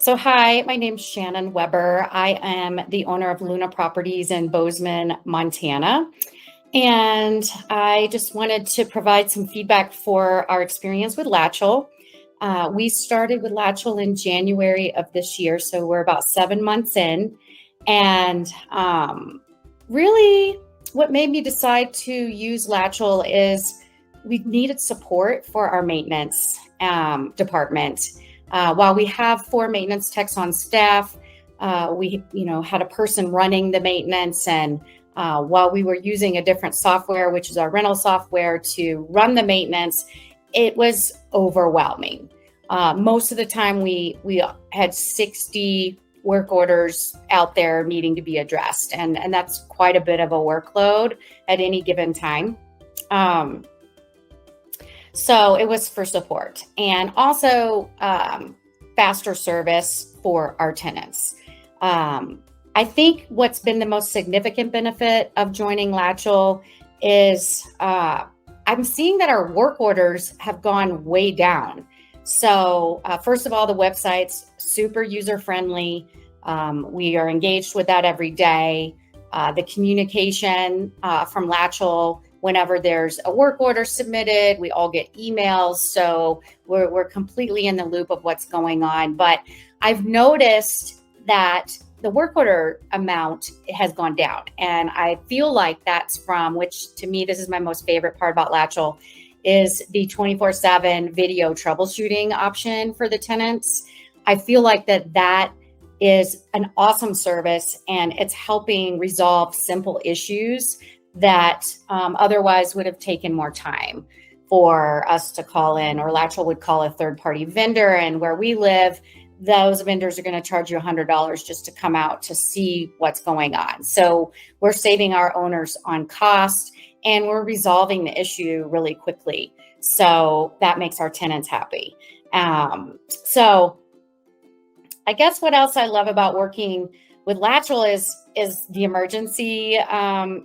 So hi, my name's Shannon Weber. I am the owner of Luna Properties in Bozeman, Montana. And I just wanted to provide some feedback for our experience with Latchel. We started with Latchel in January of this year, so we're about 7 months in. And really, what made me decide to use Latchel is we needed support for our maintenance department. While we have 4 maintenance techs on staff, we had a person running the maintenance, and while we were using a different software, which is our rental software, to run the maintenance, it was overwhelming. Most of the time, we had 60 work orders out there needing to be addressed, and that's quite a bit of a workload at any given time. So it was for support and also faster service for our tenants. I think what's been the most significant benefit of joining Latchel is I'm seeing that our work orders have gone way down. So first of all, the website's super user-friendly. We are engaged with that every day. The communication from Latchel, whenever there's a work order submitted, we all get emails. So we're completely in the loop of what's going on. But I've noticed that the work order amount has gone down. And I feel like that's from, which to me, this is my most favorite part about Latchel, is the 24/7 video troubleshooting option for the tenants. I feel like that is an awesome service, and it's helping resolve simple issues that otherwise would have taken more time for us to call in, or Latchel would call a third-party vendor. And where we live, those vendors are going to charge you $100 just to come out to see what's going on. So we're saving our owners on cost, and we're resolving the issue really quickly. So that makes our tenants happy. So I guess what else I love about working with Latchel is the emergency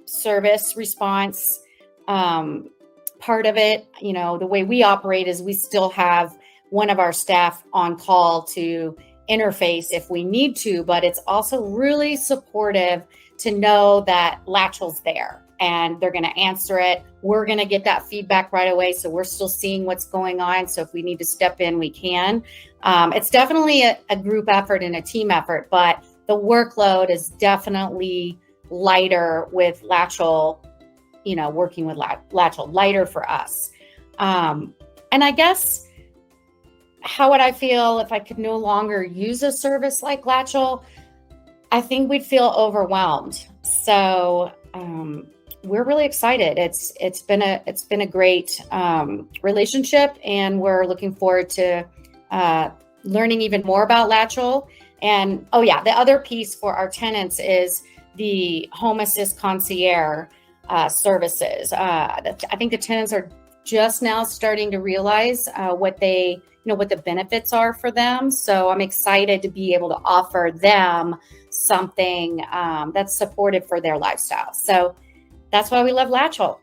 service response part of it. You know, the way we operate is we still have one of our staff on call to interface if we need to, but it's also really supportive to know that Latchel's there and they're going to answer it. We're going to get that feedback right away. So we're still seeing what's going on. So if we need to step in, we can. It's definitely a group effort and a team effort, but the workload is definitely lighter with Latchel, working with Latchel, lighter for us. And I guess, how would I feel if I could no longer use a service like Latchel? I think we'd feel overwhelmed. So we're really excited. It's been a great relationship, and we're looking forward to learning even more about Latchel. And the other piece for our tenants is the home assist concierge services. I think the tenants are just now starting to realize what the benefits are for them. So I'm excited to be able to offer them something that's supportive for their lifestyle. So that's why we love Latchel.